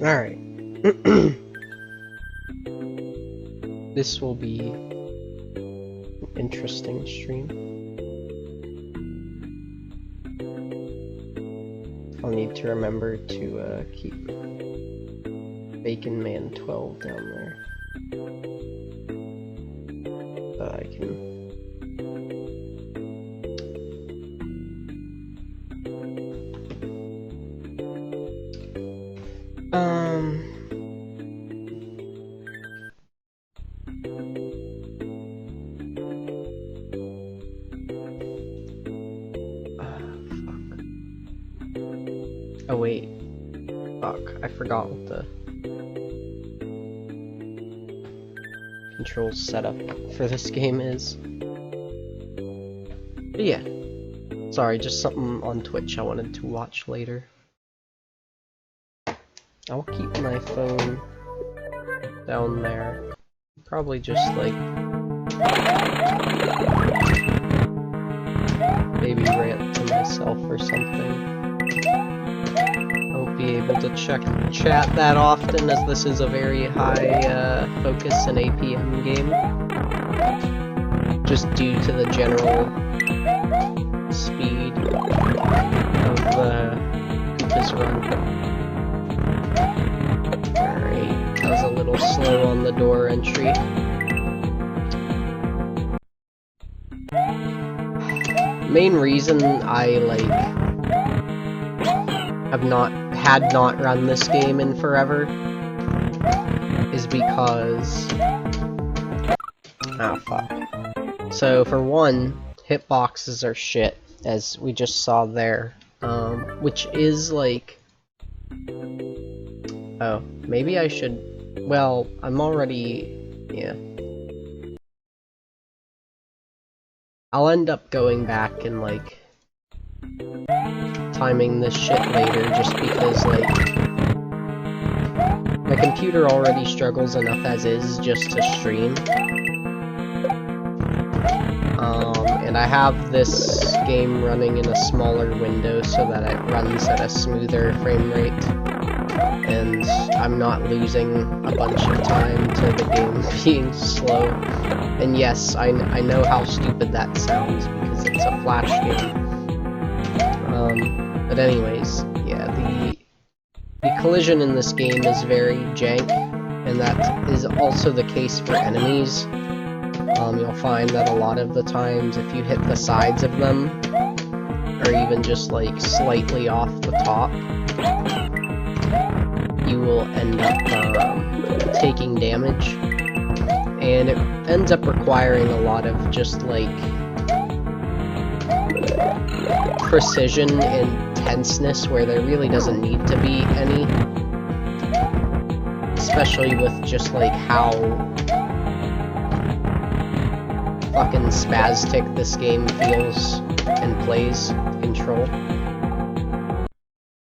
Alright. This will be an interesting stream. I'll need to remember to keep Bacon Man 12 down there. So I can... Oh wait, fuck, I forgot what the control setup for this game is. But yeah, sorry, just something on Twitch I wanted to watch later. I'll keep my phone down there, probably just like maybe rant to myself or something. Be able to check chat that often, as this is a very high focus and APM game, just due to the general speed of Koopa's run. Alright, that was a little slow on the door entry. Main reason I had not run this game in forever is because... ah, fuck. So, for one, hitboxes are shit, as we just saw there. Which is like... oh, maybe I should... well, I'm already... yeah. I'll end up going back and, like, timing this shit later, just because, like, my computer already struggles enough as is just to stream. And I have this game running in a smaller window so that it runs at a smoother frame rate, and I'm not losing a bunch of time to the game being slow. And yes, I know how stupid that sounds, because it's a Flash game. But anyways, yeah, the collision in this game is very jank, and that is also the case for enemies. You'll find that a lot of the times, if you hit the sides of them, or even just like slightly off the top, you will end up taking damage, and it ends up requiring a lot of just like precision and tenseness where there really doesn't need to be any, especially with just like how fucking spastic this game feels and plays control.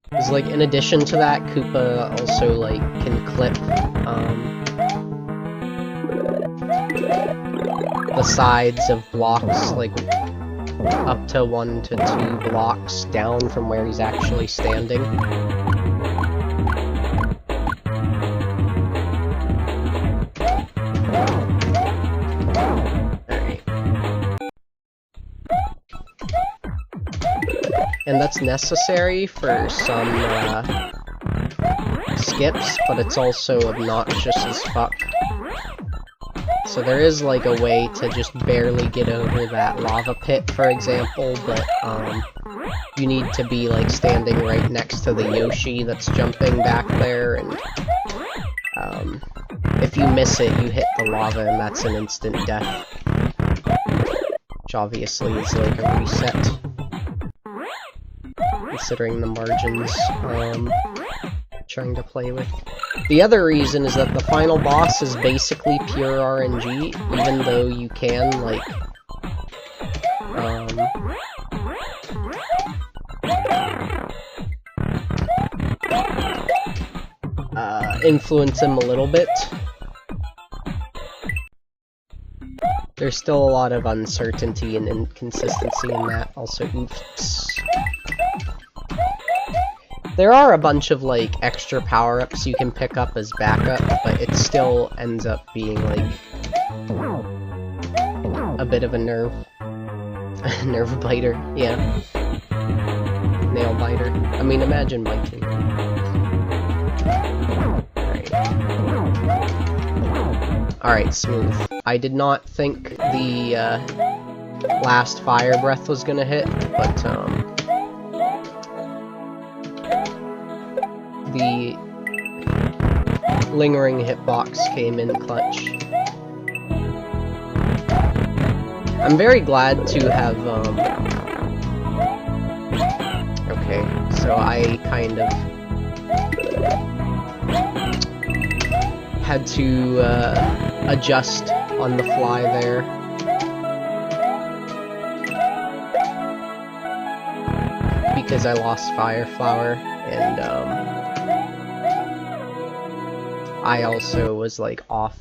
Because like in addition to that, Koopa also like can clip the sides of blocks like up to 1 to 2 blocks down from where he's actually standing. Alright. And that's necessary for some skips, but it's also obnoxious as fuck. So there is like a way to just barely get over that lava pit, for example, but you need to be like standing right next to the Yoshi that's jumping back there, and if you miss it, you hit the lava and that's an instant death. Which obviously is like a reset, considering the margins trying to play with. The other reason is that the final boss is basically pure RNG, even though you can, like, influence him a little bit. There's still a lot of uncertainty and inconsistency in that. Also, oops. There are a bunch of, like, extra power-ups you can pick up as backup, but it still ends up being, like, a bit of a nerve biter, yeah. Nail biter. I mean, imagine biting. Alright, smooth. I did not think the last fire breath was gonna hit, but the lingering hitbox came in clutch. I'm very glad to have, okay, so I kind of had to adjust on the fly there. Because I lost Fire Flower, and I also was like off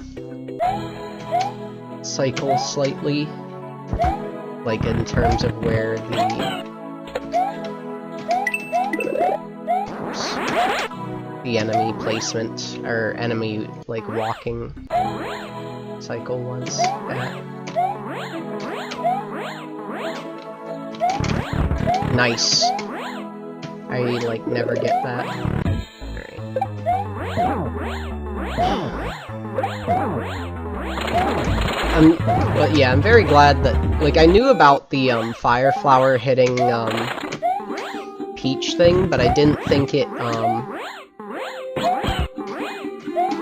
cycle slightly, like in terms of where the enemy placement, or enemy, like, walking cycle was at. Nice. I, like, never get that. Alright. But yeah, I'm very glad that, like, I knew about the, Fire Flower hitting, Peach thing, but I didn't think it,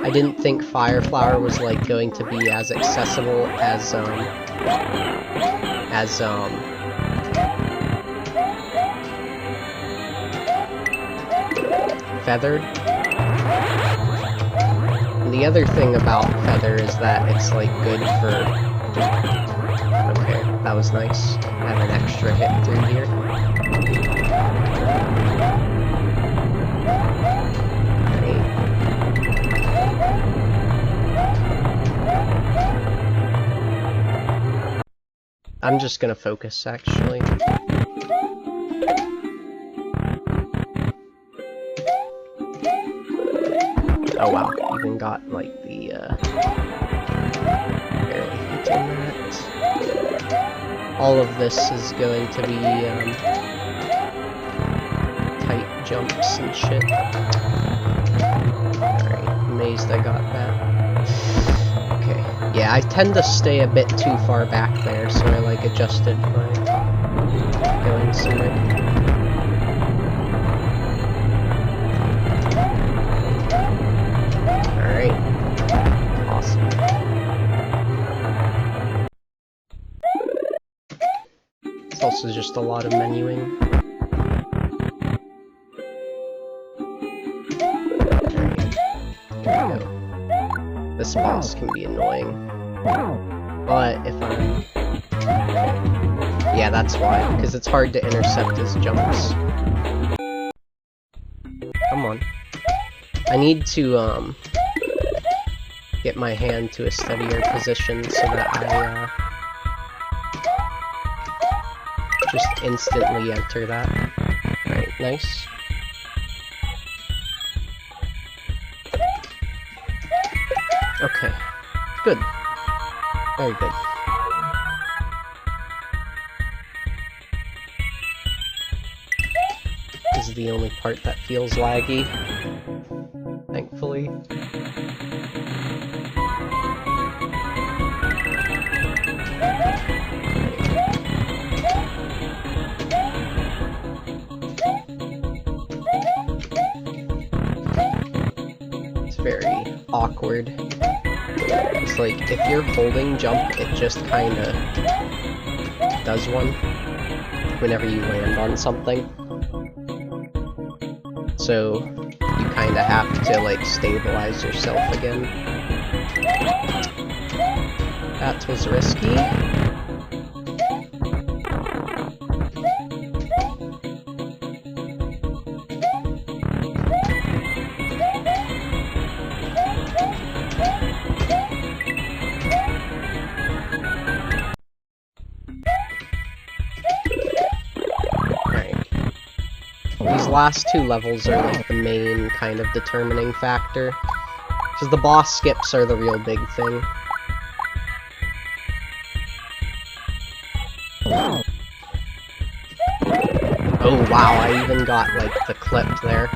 I didn't think Fire Flower was, like, going to be as accessible as Feather. And the other thing about Feather is that it's, like, good for... Okay, that was nice. I have an extra hit through here. I'm just gonna focus, actually. Oh wow, even got, like, the, barely hitting that. All of this is going to be, tight jumps and shit. Alright, amazed I got that. Okay, yeah, I tend to stay a bit too far back there, so I, like, adjusted my going somewhere. Alright. Awesome. It's also just a lot of menuing. Alright. There we go. This boss can be annoying. But if I'm... Yeah, that's why. Because it's hard to intercept his jumps. Come on. I need to, get my hand to a steadier position so that I, just instantly enter that. Alright, nice. Okay. Good. Very good. This is the only part that feels laggy. Thankfully. It's very awkward. It's like, if you're holding jump, it just kinda does one whenever you land on something. So, you kinda have to, like, stabilize yourself again. That was risky. These last two levels are like the main kind of determining factor. Because the boss skips are the real big thing. Oh wow, I even got like the clip there.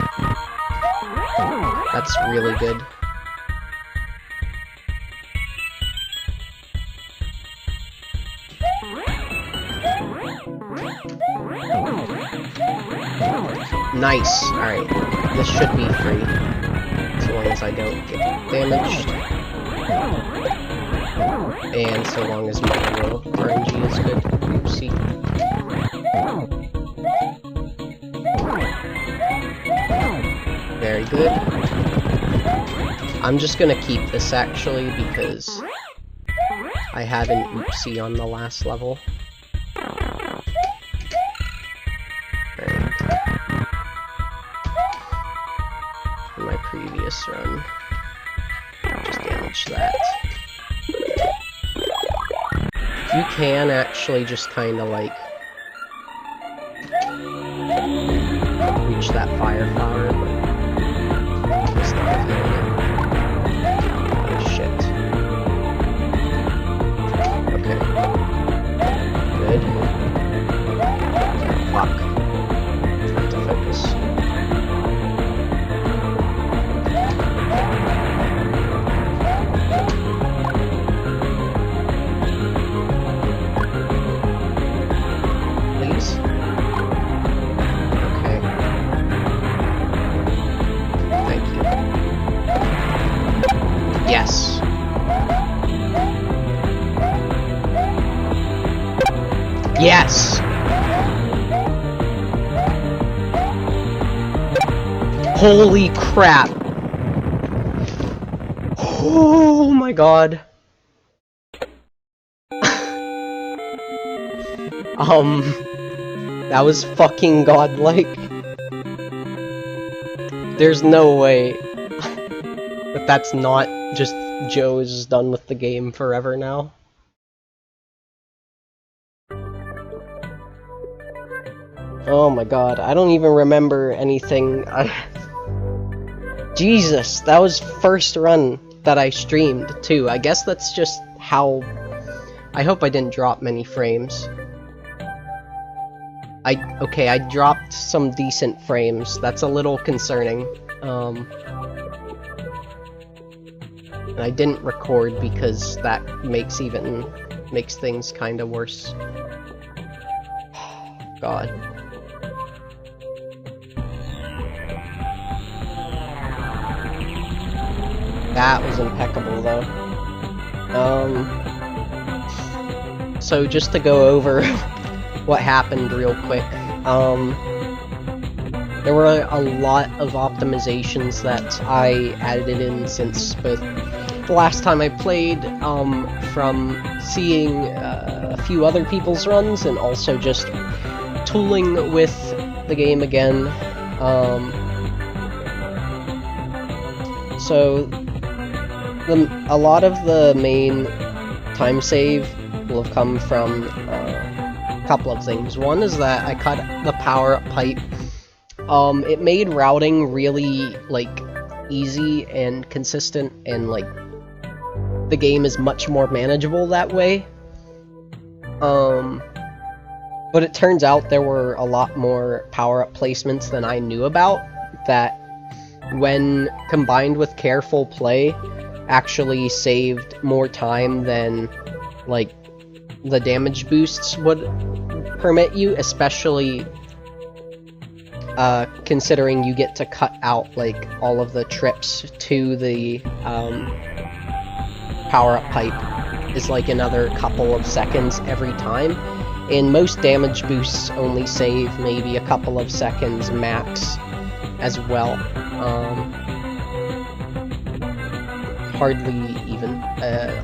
That's really good. Nice. Alright. This should be free. As long as I don't get damaged. And so long as my roll RNG is good. Oopsie. Very good. I'm just gonna keep this actually because I had an oopsie on the last level. For my previous run. Just damage that. You can actually just kinda like reach that fire flower, but it's not feeling it. Oh shit. Okay. Good. Fuck. Have to focus. Please? Okay. Thank you. Yes. Yes! Holy crap! Oh my god. That was fucking godlike. There's no way that that's not just Joe is done with the game forever now. Oh my god, I don't even remember anything. Jesus, that was first run that I streamed too. I guess that's just how... I hope I didn't drop many frames. Okay, I dropped some decent frames. That's a little concerning. And I didn't record because that makes things kinda worse. God. That was impeccable, though. So just to go over what happened real quick, there were a lot of optimizations that I added in since both the last time I played, from seeing a few other people's runs, and also just tooling with the game again. So a lot of the main time save will have come from a couple of things. One is that I cut the power-up pipe. It made routing really, like, easy and consistent, and, like, the game is much more manageable that way. But it turns out there were a lot more power-up placements than I knew about, that when combined with careful play, actually saved more time than, like, the damage boosts would permit you, especially considering you get to cut out, like, all of the trips to the power-up pipe is like another couple of seconds every time, and most damage boosts only save maybe a couple of seconds max as well. Hardly even.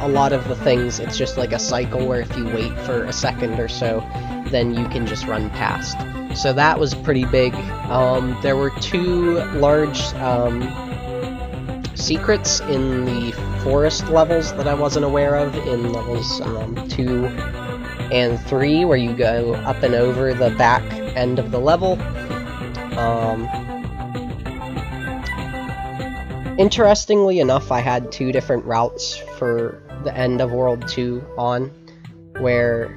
A lot of the things, it's just like a cycle where if you wait for a second or so, then you can just run past. So that was pretty big. There were two large secrets in the forest levels that I wasn't aware of, in levels 2 and 3, where you go up and over the back end of the level. Interestingly enough, I had 2 different routes for the end of World 2 on, where,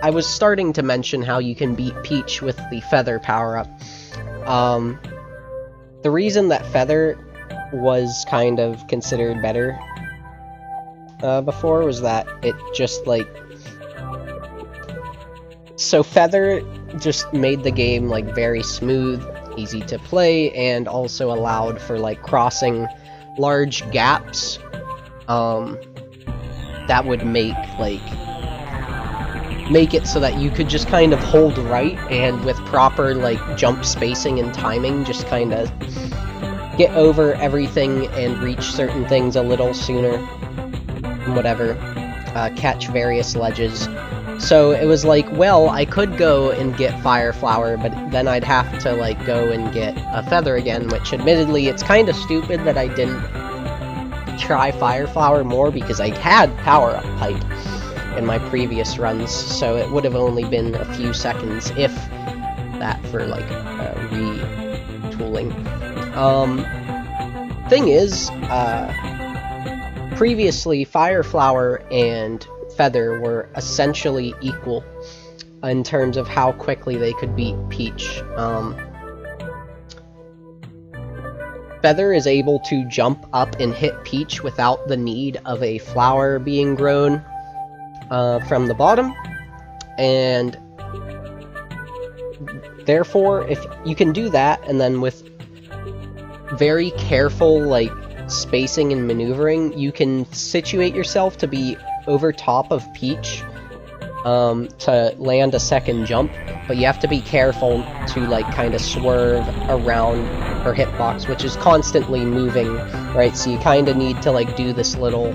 I was starting to mention how you can beat Peach with the Feather power-up. The reason that Feather was kind of considered better before was that it just, like... So Feather just made the game, like, very smooth, easy to play, and also allowed for, like, crossing large gaps, that would make it so that you could just kind of hold right, and with proper, like, jump spacing and timing, just kind of get over everything and reach certain things a little sooner, and whatever, catch various ledges. So it was like, well, I could go and get Fire Flower, but then I'd have to, like, go and get a Feather again, which admittedly, it's kind of stupid that I didn't try Fire Flower more, because I had Power-Up Pipe in my previous runs, so it would have only been a few seconds, if that, for, like, retooling. Thing is, previously, Fire Flower and Feather were essentially equal in terms of how quickly they could beat Peach. Feather is able to jump up and hit Peach without the need of a flower being grown from the bottom, and therefore, if you can do that, and then with very careful, like, spacing and maneuvering, you can situate yourself to be over top of Peach to land a second jump, but you have to be careful to, like, kind of swerve around her hitbox, which is constantly moving, right? So you kind of need to, like, do this little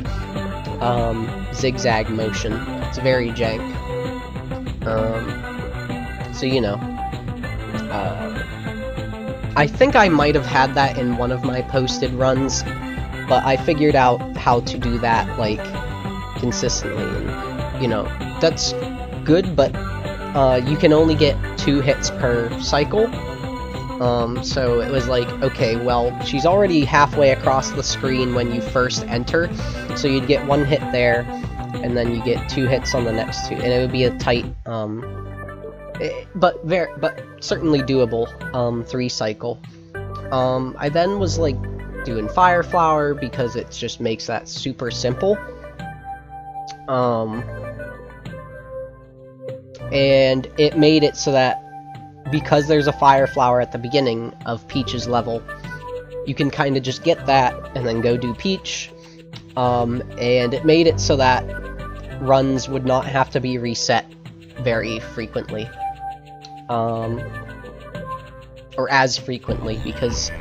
zigzag motion. It's very jank. So, you know. I think I might have had that in one of my posted runs, but I figured out how to do that, like, consistently, and, you know, that's good, but you can only get 2 hits per cycle. So it was like, okay, well, she's already halfway across the screen when you first enter, so you'd get 1 hit there, and then you get 2 hits on the next 2, and it would be a tight, but certainly doable, 3 cycle. I then was, like, doing Fire Flower, because it just makes that super simple. And it made it so that, because there's a Fire Flower at the beginning of Peach's level, you can kind of just get that, and then go do Peach, and it made it so that runs would not have to be reset very frequently. Or as frequently, because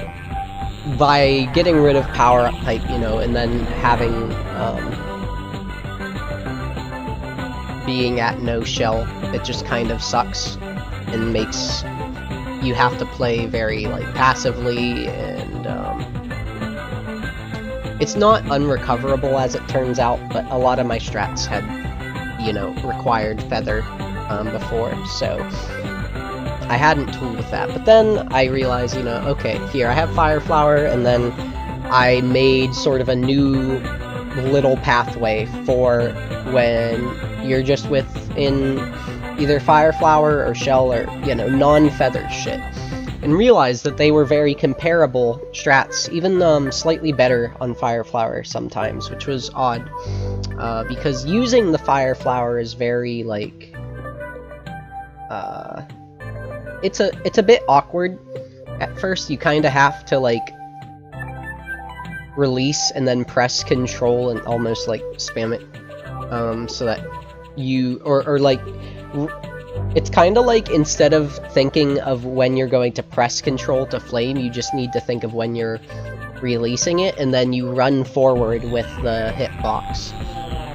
by getting rid of Power-Up Pipe, you know, and then having, being at no shell, it just kind of sucks, and makes you have to play very, like, passively, and, it's not unrecoverable as it turns out, but a lot of my strats had, you know, required Feather, before, so I hadn't tooled with that. But then I realized, you know, okay, here I have Fire Flower, and then I made sort of a new little pathway for when you're just within either Fire Flower or Shell or, you know, non-Feather shit, and realized that they were very comparable strats, even slightly better on Fire Flower sometimes, which was odd, because using the Fire Flower is very, like, it's a bit awkward at first. You kind of have to, like, release and then press control and almost, like, spam it, so that you, or like, it's kind of like, instead of thinking of when you're going to press control to flame, you just need to think of when you're releasing it, and then you run forward with the hitbox,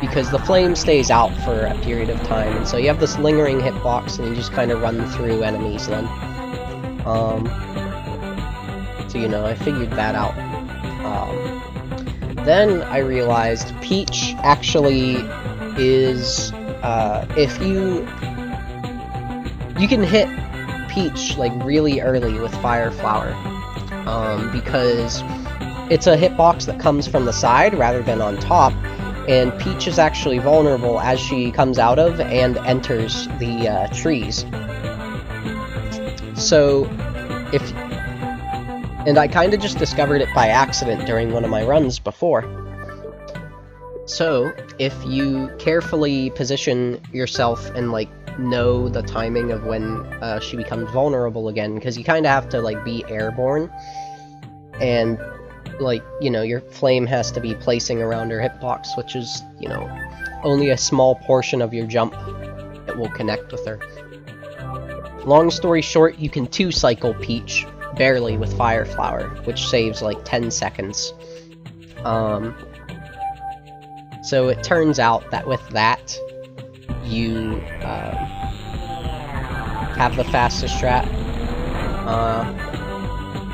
because the flame stays out for a period of time, and so you have this lingering hitbox, and you just kind of run through enemies then. So, you know, I figured that out. Then I realized Peach actually is, if you can hit Peach, like, really early with Fire Flower. Because it's a hitbox that comes from the side rather than on top, and Peach is actually vulnerable as she comes out of and enters the trees. So, and I kind of just discovered it by accident during one of my runs before. So, if you carefully position yourself and, like, know the timing of when she becomes vulnerable again, because you kind of have to, like, be airborne, and, like, you know, your flame has to be placing around her hitbox, which is, you know, only a small portion of your jump that will connect with her. Long story short, you can 2-cycle Peach, barely, with Fire Flower, which saves, like, 10 seconds. So it turns out that with that, you have the fastest strat.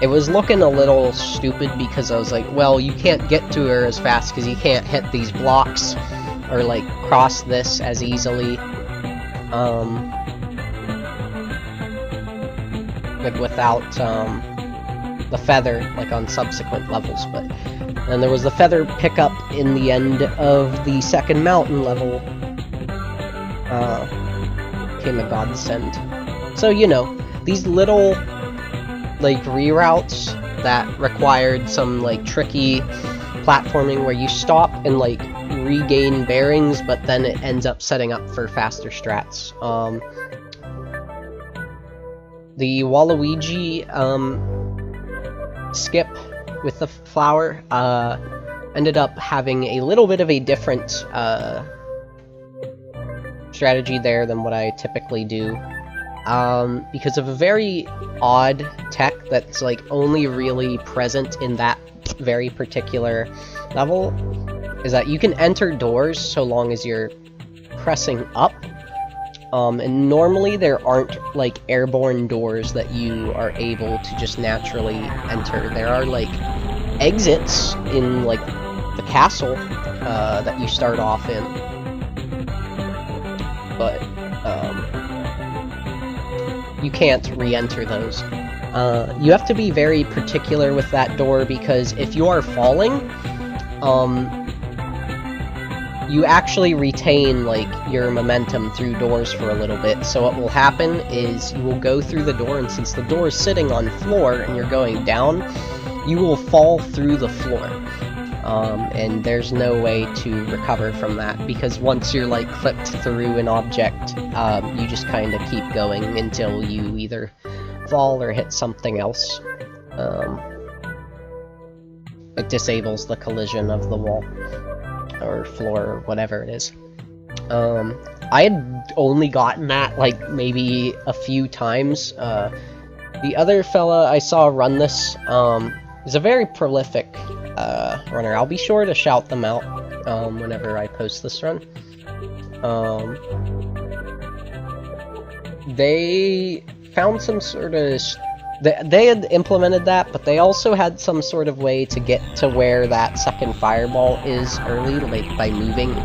It was looking a little stupid because I was like, well, you can't get to her as fast because you can't hit these blocks or, like, cross this as easily. Like, without the feather, like, on subsequent levels, but then there was the feather pickup in the end of the second mountain level. Came a godsend. So, you know, these little, like, reroutes that required some, like, tricky platforming where you stop and, like, regain bearings, but then it ends up setting up for faster strats. The Waluigi skip with the flower ended up having a little bit of a different strategy there than what I typically do, because of a very odd tech that's, like, only really present in that very particular level, is that you can enter doors so long as you're pressing up. And normally there aren't, like, airborne doors that you are able to just naturally enter. There are, like, exits in, like, the castle that you start off in. But, you can't re-enter those. You have to be very particular with that door because if you are falling, you actually retain, like, your momentum through doors for a little bit. So what will happen is you will go through the door, and since the door is sitting on floor and you're going down, you will fall through the floor. And there's no way to recover from that, because once you're, like, clipped through an object, you just kind of keep going until you either fall or hit something else. It disables the collision of the wall or floor or whatever it is. I had only gotten that, like, maybe a few times. The other fella I saw run this is a very prolific runner. I'll be sure to shout them out whenever I post this run. They found some sort of... They had implemented that, but they also had some sort of way to get to where that second fireball is early, like by moving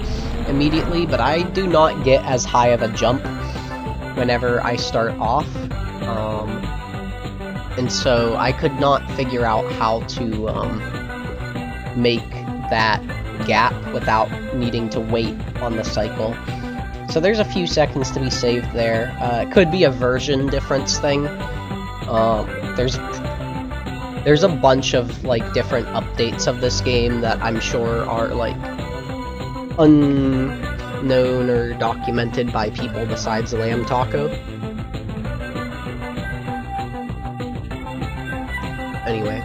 immediately, but I do not get as high of a jump whenever I start off. And so I could not figure out how to make that gap without needing to wait on the cycle. So there's a few seconds to be saved there. It could be a version difference thing. There's a bunch of, like, different updates of this game that I'm sure are, like, unknown or documented by people besides Lamb Taco. Anyway,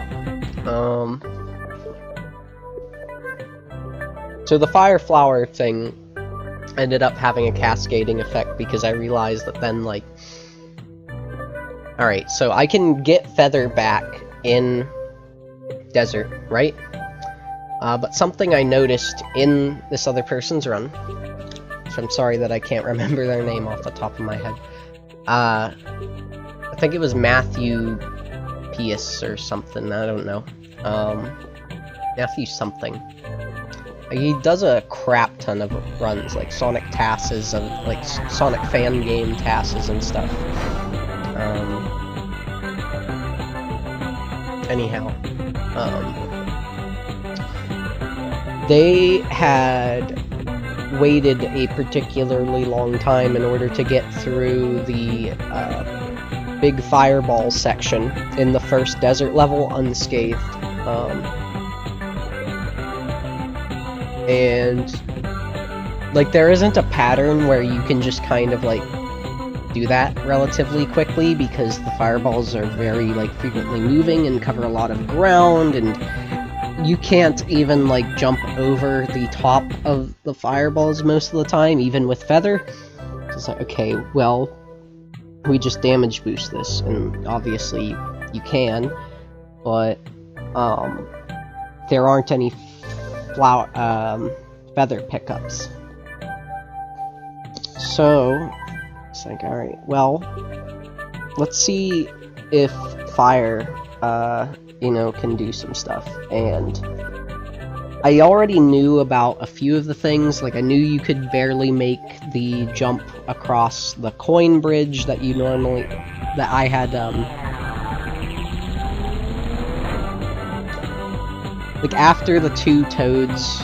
so the Fire Flower thing ended up having a cascading effect because I realized that then, like, alright, so I can get Feather back in Desert, right? But something I noticed in this other person's run, so I'm sorry that I can't remember their name off the top of my head. I think it was Matthew Pius or something, I don't know. Matthew something. He does a crap ton of runs, like Sonic Tasses and, like, Sonic Fan Game Tasses and stuff. Anyhow, they had waited a particularly long time in order to get through the big fireball section in the first desert level unscathed. And like there isn't a pattern where you can just kind of like do that relatively quickly, because the fireballs are very like frequently moving and cover a lot of ground, and you can't even like jump over the top of the fireballs most of the time, even with feather. So it's like, okay, well, we just damage boost this, and obviously you can, but there aren't any feather pickups. So it's like, alright, well, let's see if fire, you know, can do some stuff. And I already knew about a few of the things. Like, I knew you could barely make the jump across the coin bridge that you normally, that I had, like, after the two toads.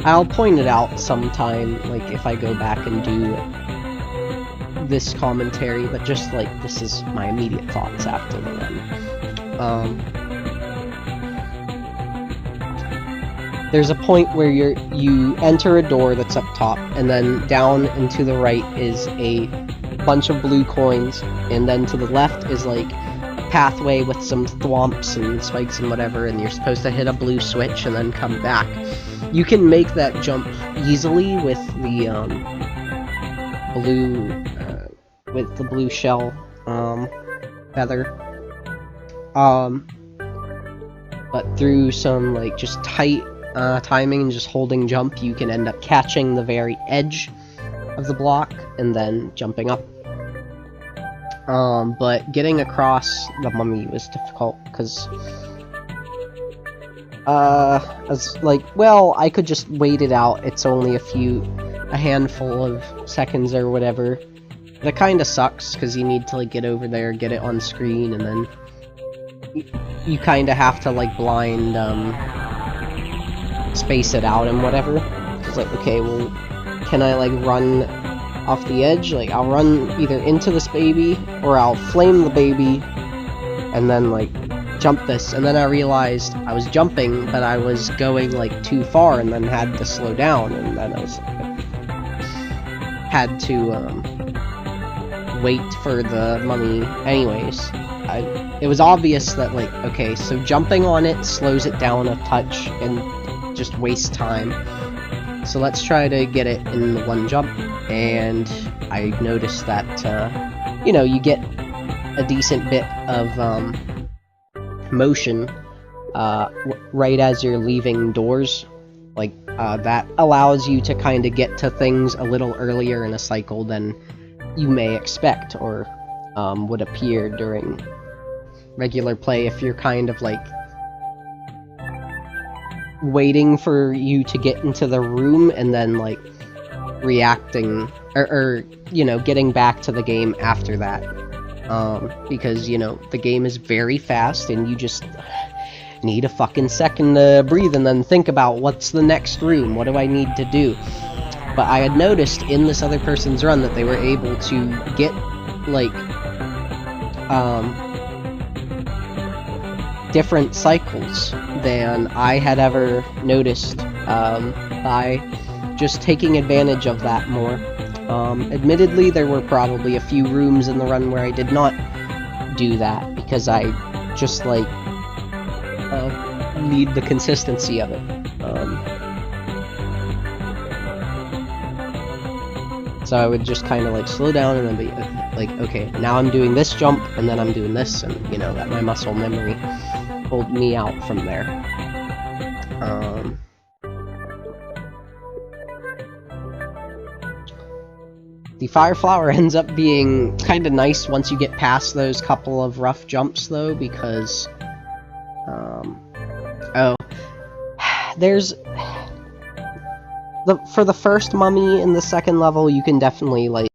I'll point it out sometime, like, if I go back and do this commentary, but just, like, this is my immediate thoughts after the run. There's a point where you enter a door that's up top, and then down and to the right is a bunch of blue coins, and then to the left is, like, a pathway with some thwomps and spikes and whatever, and you're supposed to hit a blue switch and then come back. You can make that jump easily with the blue shell feather, but through some like just tight timing and just holding jump, you can end up catching the very edge of the block and then jumping up. But getting across the mummy was difficult, because I was like, well, I could just wait it out, it's only a handful of seconds or whatever. That kinda sucks, because you need to like get over there, get it on screen, and then you kinda have to like blind space it out and whatever. It's like, okay, well, can I like run off the edge? Like, I'll run either into this baby, or I'll flame the baby, and then like jump this. And then I realized I was jumping, but I was going like too far, and then had to slow down, and then I was had to wait for the mummy anyways. It was obvious that, like, okay, so jumping on it slows it down a touch and just wastes time. So let's try to get it in one jump, and I noticed that, you know, you get a decent bit of motion right as you're leaving doors. Like, that allows you to kind of get to things a little earlier in a cycle than you may expect, or would appear during regular play, if you're kind of like waiting for you to get into the room and then like reacting, or you know, getting back to the game after that, because, you know, the game is very fast and you just need a fucking second to breathe and then think about what's the next room, what do I need to do. But I had noticed in this other person's run that they were able to get, like, different cycles than I had ever noticed, by just taking advantage of that more. Admittedly, there were probably a few rooms in the run where I did not do that, because I just, like, need the consistency of it. So I would just kind of like slow down and then be like, okay, now I'm doing this jump, and then I'm doing this, and, you know, that my muscle memory pulled me out from there. The fire flower ends up being kind of nice once you get past those couple of rough jumps, though, because, oh, there's... For the first mummy in the second level, you can definitely, like,